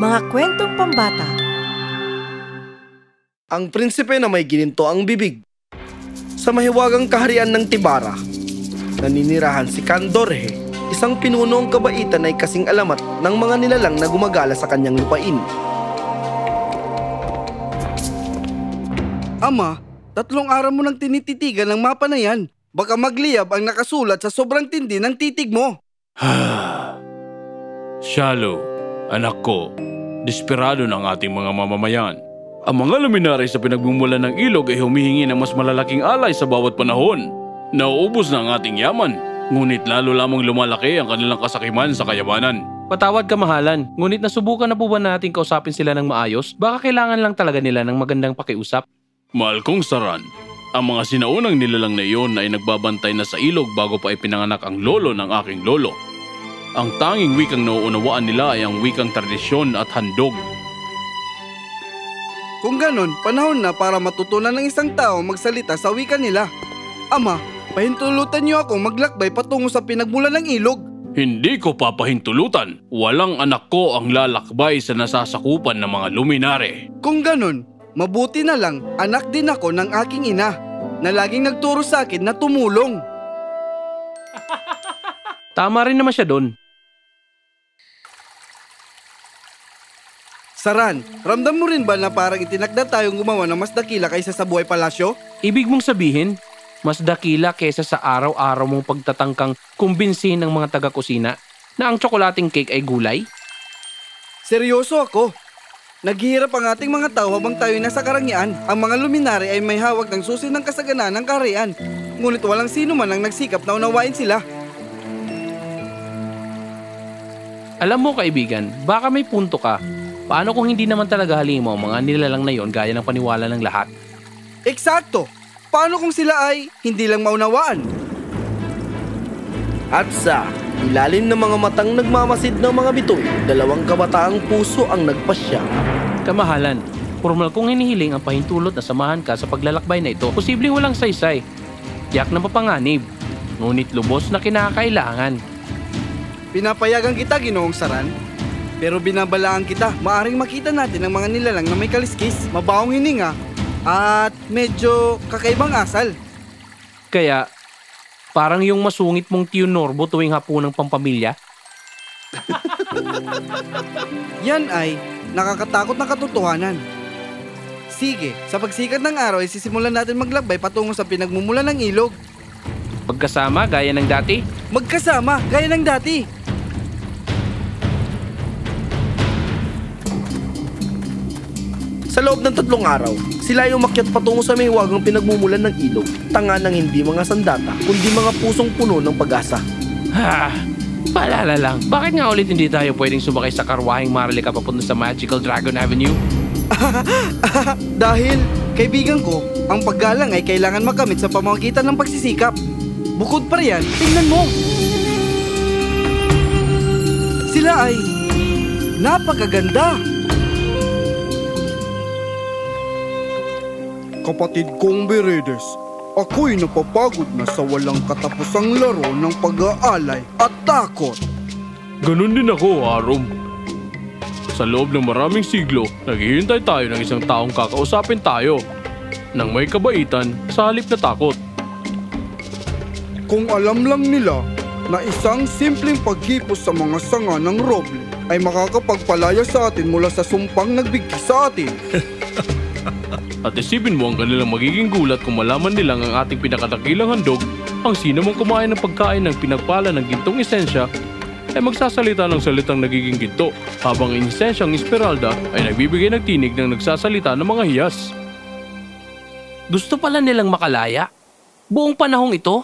Mga kwentong pambata. Ang prinsipe na may gininto ang bibig. Sa mahiwagang kaharian ng Tibara, naninirahan si Candorhe, isang pinunong kabaitan ay kasing alamat ng mga nilalang na gumagala sa kanyang lupain. Ama, 3 araw mo nang tinititigan ng mapa na yan. Baka magliyab ang nakasulat sa sobrang tindi ng titig mo. Shallow, anak ko, desperado ng ating mga mamamayan. Ang mga luminary sa pinagmumulan ng ilog ay humihingi ng mas malalaking alay sa bawat panahon. Nauubos na ang ating yaman, ngunit lalo lamang lumalaki ang kanilang kasakiman sa kayamanan. Patawad kamahalan, ngunit nasubukan na po ba natin kausapin sila ng maayos? Baka kailangan lang talaga nila ng magandang pakiusap? Mahal kong Saran, ang mga sinaunang nilalang na iyon ay nagbabantay na sa ilog bago pa ipinanganak ang lolo ng aking lolo. Ang tanging wikang nauunawaan nila ay ang wikang tradisyon at handog. Kung ganon, panahon na para matutunan ng isang tao magsalita sa wika nila. Ama, pahintulutan niyo akong maglakbay patungo sa pinagmulan ng ilog. Hindi ko papahintulutan. Walang anak ko ang lalakbay sa nasasakupan ng mga luminare. Kung ganon, mabuti na lang anak din ako ng aking ina na laging nagturo sa akin na tumulong. Tama rin naman siya doon. Saran, ramdam mo rin ba na parang itinakda tayong gumawa ng mas dakila kaysa sa buhay palasyo? Ibig mong sabihin, mas dakila kaysa sa araw-araw mong pagtatangkang kumbinsihin ng mga taga-kusina na ang tsokolating cake ay gulay? Seryoso ako. Naghihirap ang ating mga tao habang tayo nasa karangyaan. Ang mga luminary ay may hawak ng susi ng kasaganaan ng kaharian. Ngunit walang sino man ang nagsikap na unawain sila. Alam mo kaibigan, baka may punto ka. Paano kung hindi naman talaga halimaw ang mga nilalang na yon gaya ng paniwala ng lahat? Eksakto! Paano kung sila ay hindi lang maunawaan? At sa ilalim ng mga matang nagmamasid ng mga bitoy, 2 kabataang puso ang nagpasya. Kamahalan, formal kong hinihiling ang pahintulot na samahan ka sa paglalakbay na ito. Posibleng walang saysay, tiyak na mapanganib, ngunit lubos na kinakailangan. Pinapayagan kita, Ginoong Saran. Pero binabalaan kita, maaring makita natin ang mga nilalang na may kaliskis, mabawang hininga, at medyo kakaibang asal. Kaya, parang yung masungit mong Tiyo Norbo tuwing hapunang pampamilya? Yan ay nakakatakot na katotohanan. Sige, sa pagsikat ng araw ay sisimulan natin maglakbay patungo sa pinagmumulan ng ilog. Pagkasama gaya ng dati? Magkasama gaya ng dati! Sa loob ng 3 araw, sila ay umakyat patungo sa mahiwagang pinagmumulan ng ilog, tanga ng hindi mga sandata, kundi mga pusong puno ng pag-asa. Paalala lang, bakit nga ulit hindi tayo pwedeng sumakay sa karwaheng Marilika papunta sa Magical Dragon Avenue? Dahil, kaibigan ko, ang paggalang ay kailangan makamit sa pamamagitan ng pagsisikap. Bukod pa riyan, tingnan mo! Sila ay napakaganda! Kapatid kong Beredes, ako'y napapagod na sa walang katapusang laro ng pag-aalay at takot. Ganun din ako, Arum. Sa loob ng maraming siglo, naghihintay tayo ng isang taong kakausapin tayo nang may kabaitan sa halip na takot. Kung alam lang nila na isang simpleng paghipos sa mga sanga ng roble ay makakapagpalaya sa atin mula sa sumpang nagbigti sa atin. At isipin mo ang kanilang magiging gulat kung malaman nilang ang ating pinakadakilang handog, ang sino mong kumain ng pagkain ng pinagpala ng gintong esensya, ay magsasalita ng salitang nagiging ginto, habang ang esensyang Esmeralda ay nagbibigay ng tinig ng nagsasalita ng mga hiyas. Gusto pala nilang makalaya? Buong panahong ito?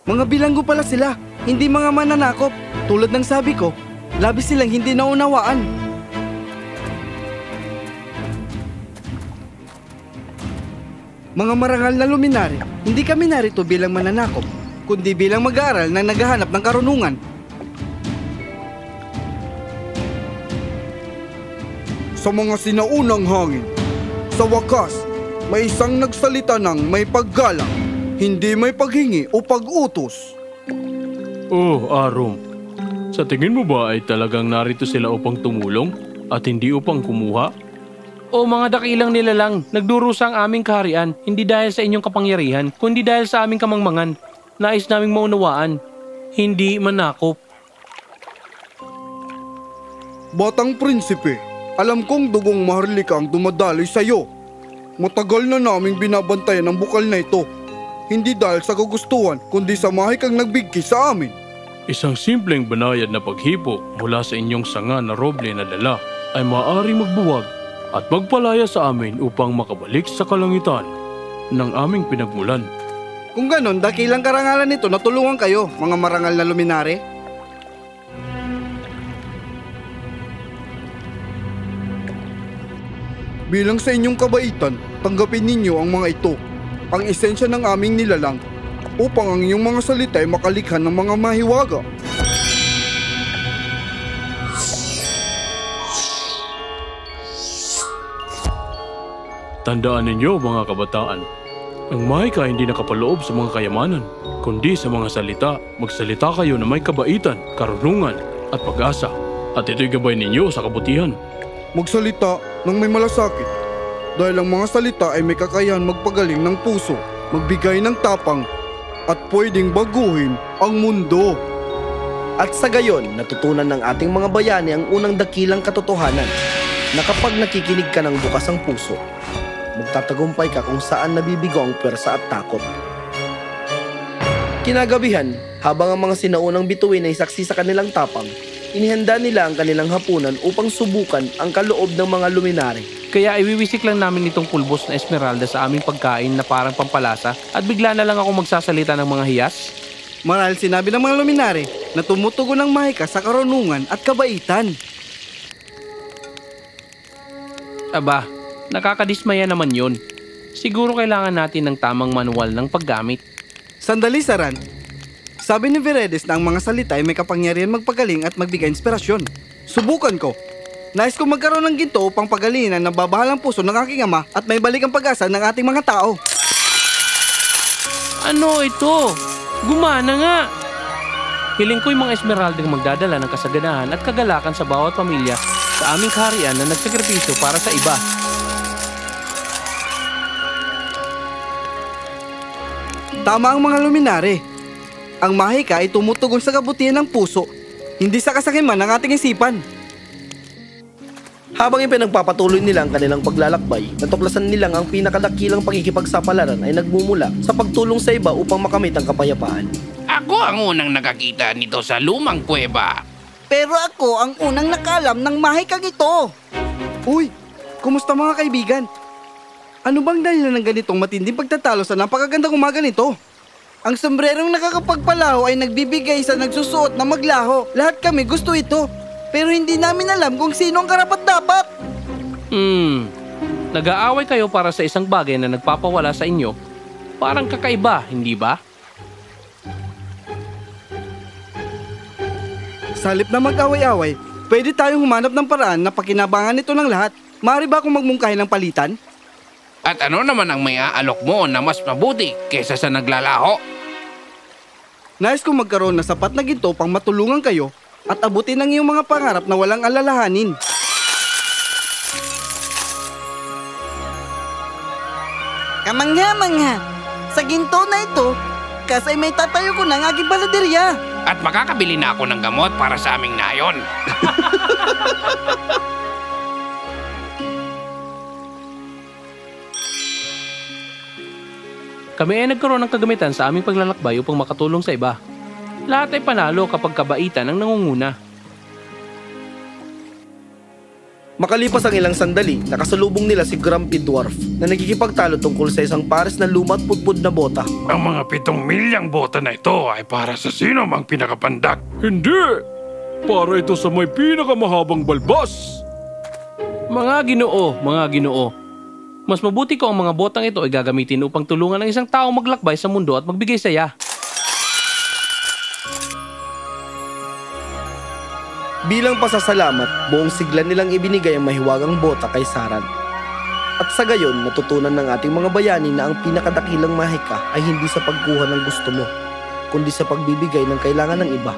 Mga bilanggo pala sila, hindi mga mananakop. Tulad ng sabi ko, labis silang hindi naunawaan. Mga marangal na luminary, hindi kami narito bilang mananakop, kundi bilang mag-aaral na naghahanap ng karunungan. Sa mga sinaunang hangin, sa wakas, may isang nagsalita ng may paggalang, hindi may paghingi o pag-utos. Oh, Arum, sa tingin mo ba ay talagang narito sila upang tumulong? at hindi upang kumuha? O mga dakilang nilalang, nagdurusa ang aming kaharian, hindi dahil sa inyong kapangyarihan, kundi dahil sa aming kamangmangan. Nais naming maunawaan, hindi manakop. Batang prinsipe, alam kong dugong maharlika ang dumadaloy sa'yo. Matagal na naming binabantayan ang bukal na ito. Hindi dahil sa kagustuhan, kundi sa mahik ang nagbigki sa amin. Isang simpleng banayad na paghipo mula sa inyong sanga na roble na dala ay maaaring magbuwag at magpalaya sa amin upang makabalik sa kalangitan ng aming pinagmulan. Kung ganon, dakilang karangalan nito na tulungan kayo, mga marangal na luminare. Bilang sa inyong kabaitan, tanggapin ninyo ang mga ito, ang esensya ng aming nilalang, upang ang iyong mga salita ay makalikha ng mga mahiwaga. Tandaan ninyo mga kabataan, ang mahika hindi nakapaloob sa mga kayamanan, kundi sa mga salita. Magsalita kayo na may kabaitan, karunungan at pag-asa, at ito'y gabay ninyo sa kabutihan. Magsalita ng may malasakit, dahil ang mga salita ay may kakayahan magpagaling ng puso, magbigay ng tapang, at pwedeng baguhin ang mundo. At sa gayon, natutunan ng ating mga bayani ang unang dakilang katotohanan na kapag nakikinig ka ng bukas ang puso, magtatagumpay ka kung saan nabibigo ang pwersa at takot. Kinagabihan, habang ang mga sinaunang bituin ay saksi sa kanilang tapang, inihanda nila ang kanilang hapunan upang subukan ang kaloob ng mga luminare. Kaya iwiwisik lang namin itong pulbos na esmeralda sa aming pagkain na parang pampalasa at bigla na lang ako magsasalita ng mga hiyas. Marahil sinabi ng mga luminare na tumutugon ang mahika sa karunungan at kabaitan. Aba, nakakadismaya naman yun. Siguro kailangan natin ng tamang manual ng paggamit. Sandali, Saran. Sabi ni Veredes na ang mga salita ay may kapangyarihan magpagaling at magbigay inspirasyon. Subukan ko. Nais ko magkaroon ng ginto upang pagalinan ng babahalang puso ng aking ama at may balik ang pag-asa ng ating mga tao. Ano ito? Gumana nga! Hiling ko'y mga esmeraldang magdadala ng kasaganahan at kagalakan sa bawat pamilya sa aming kaharian na nagsakripisyo para sa iba. Tama ang mga luminare. Ang mahika ay tumutugon sa kabutihan ng puso, hindi sa kasakiman ng ating isipan. Habang ipinagpapatuloy nila ang kanilang paglalakbay, natuklasan nilang ang pinakadakilang pakikipagsapalaran ay nagmumula sa pagtulong sa iba upang makamit ang kapayapaan. Ako ang unang nakakita nito sa lumang kuweba. Pero ako ang unang nakalam ng mahikang ito. Uy, kumusta mga kaibigan? Ano bang dahilan ng ganitong matinding pagtatalo sa napakagandang umaga nito? Ang sombrerong nakakapagpalaho ay nagbibigay sa nagsusuot na maglaho. Lahat kami gusto ito, pero hindi namin alam kung sino ang karapat-dapat. Nag-aaway kayo para sa isang bagay na nagpapawala sa inyo. Parang kakaiba, hindi ba? Sa halip na mag-away-away, pwede tayong humanap ng paraan na pakinabangan ito ng lahat. Maaari ba akong magmungkahi ng palitan? At ano naman ang may aalok mo na mas mabuti kaysa sa naglalaho? Nais kong magkaroon na sapat na ginto pang matulungan kayo at abutin ang iyong mga pangarap na walang alalahanin. Kamangha-mangha, sa ginto na ito, kasay may tatayo ko ng aking baladerya. At makakabili na ako ng gamot para sa aming nayon. Kami ay nagkaroon ng kagamitan sa aming paglalakbay upang makatulong sa iba. Lahat ay panalo kapag kabaitan ang nangunguna. Makalipas ang ilang sandali, nakasalubong nila si Grumpy Dwarf na nagkikipagtalo tungkol sa isang pares na luma at pudpud na bota. Ang mga 7 milyang bota na ito ay para sa sino mang pinakapandak. Hindi! Para ito sa may pinakamahabang balbas! Mga ginoo. Mas mabuti ko ang mga botang ito ay gagamitin upang tulungan ng isang tao maglakbay sa mundo at magbigay saya. Bilang pasasalamat, buong sigla nilang ibinigay ang mahiwagang bota kay Saran. At sa gayon, natutunan ng ating mga bayani na ang pinakadakilang mahika ay hindi sa pagkuha ng gusto mo, kundi sa pagbibigay ng kailangan ng iba.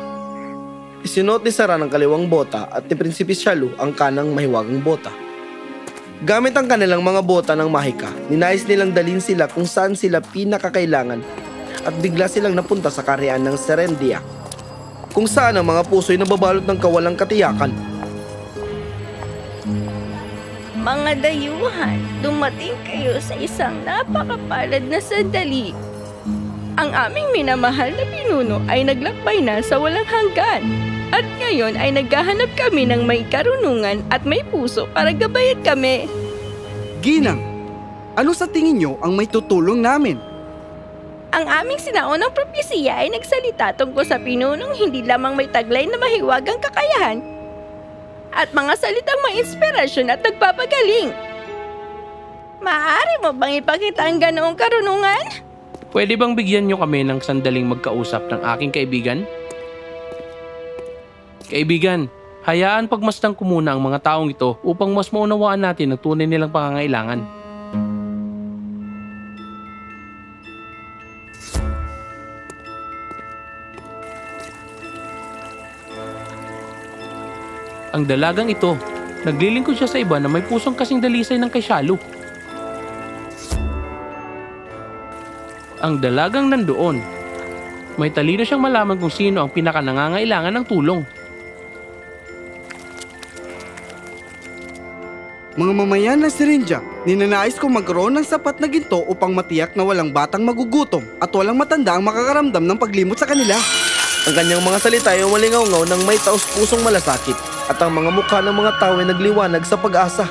Isinuot ni Sara ng kaliwang bota at ni Prinsipe Shalu ang kanang mahiwagang bota. Gamit ang kanilang mga bota ng mahika, ninais nilang dalhin sila kung saan sila pinakakailangan at bigla silang napunta sa kaharian ng Serendia, kung saan ang mga puso'y nababalot ng kawalang katiyakan. Mga dayuhan, dumating kayo sa isang napakapalad na sandali. Ang aming minamahal na pinuno ay naglakbay na sa walang hanggan. At ngayon ay naghahanap kami ng may karunungan at may puso para gabayan kami. Ginang, ano sa tingin nyo ang may tutulong namin? Ang aming sinaunang propesiya ay nagsalita tungkol sa pinunong hindi lamang may taglay na mahiwagang kakayahan at mga salitang may inspirasyon at nagpapagaling. Maaari mo bang ipakita ang ganoong karunungan? Pwede bang bigyan nyo kami ng sandaling magkausap ng aking kaibigan? Kaibigan, hayaan pagmasdan ko muna ang mga taong ito upang mas maunawaan natin ang tunay nilang pangangailangan. Ang dalagang ito, naglilingkod siya sa iba na may pusong kasing dalisay ng kay Shalu. Ang dalagang nandoon, may talino siyang malaman kung sino ang pinakanangangailangan ng tulong. Mga mamayan ng Serendia, ninanais kong magkaroon ng sapat na ginto upang matiyak na walang batang magugutom at walang matanda ang makakaramdam ng paglimot sa kanila. Ang kanyang mga salita ay umalingaw-ngaw ng may taos-pusong malasakit at ang mga mukha ng mga tao ay nagliwanag sa pag-asa.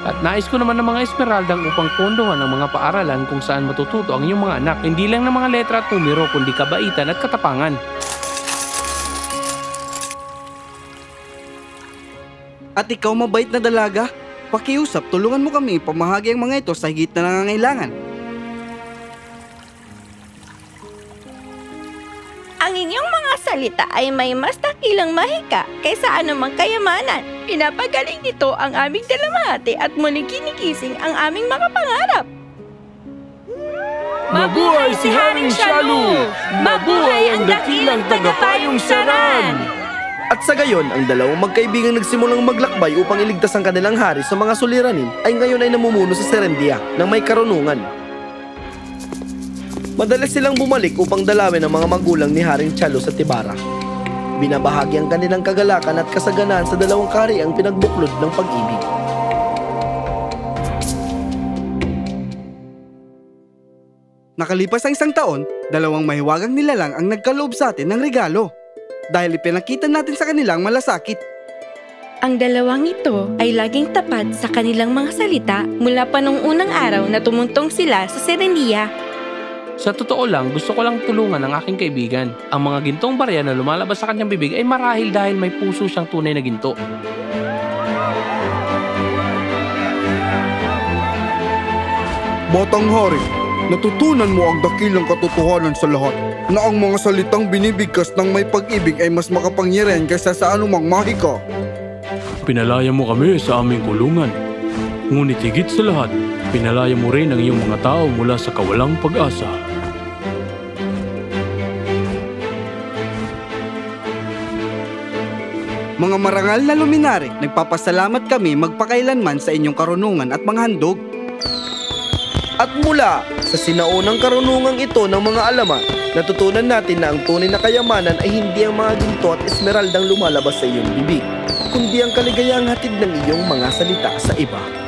At nais ko naman ng mga Esmeraldang upang pondohan ang mga paaralan kung saan matututo ang iyong mga anak, hindi lang ng mga letra at numero kundi kabaitan at katapangan. At ikaw mabait na dalaga, pakiusap, tulungan mo kami ipamahagi ang mga ito sa higit na nangangailangan. Ang inyong mga salita ay may mas dakilang mahika kaysa anumang kayamanan. Pinapagaling nito ang aming dalamhati at muling kinigising ang aming mga pangarap. Mabuhay si Haring Shalu! Mabuhay ang dakilang tagapayong Saran! At sa gayon, ang dalawang magkaibigang nagsimulang maglakbay upang iligtas ang kanilang hari sa mga suliranin ay ngayon ay namumuno sa Serendia ng may karunungan. Madalas silang bumalik upang dalawin ang mga magulang ni Haring Shalu sa Tibara. Binabahagi ang kanilang kagalakan at kasaganaan sa dalawang kahariang pinagbuklod ng pag-ibig. Nakalipas ang isang taon, dalawang mahiwagang nilalang ang nagkaloob sa atin ng regalo dahil ipinakita natin sa kanilang malasakit. Ang dalawang ito ay laging tapat sa kanilang mga salita mula pa nung unang araw na tumuntong sila sa Serendia. Sa totoo lang, gusto ko lang tulungan ang aking kaibigan. Ang mga gintong barya na lumalabas sa kanyang bibig ay marahil dahil may puso siyang tunay na ginto. Batang hari, natutunan mo ang dakilang katotohanan sa lahat na ang mga salitang binibigkas ng may pag-ibig ay mas makapangyarihan kaysa sa anumang mahika. Pinalaya mo kami sa aming kulungan. Ngunit higit sa lahat, pinalaya mo rin ang iyong mga tao mula sa kawalang pag-asa. Mga marangal na luminari, nagpapasalamat kami magpakailanman sa inyong karunungan at mga handog. At mula sa sinaunang karunungang ito ng mga alamat, natutunan natin na ang tunay na kayamanan ay hindi ang mga ginto at esmeraldang lumalabas sa iyong bibig, kundi ang kaligayang hatid ng iyong mga salita sa iba.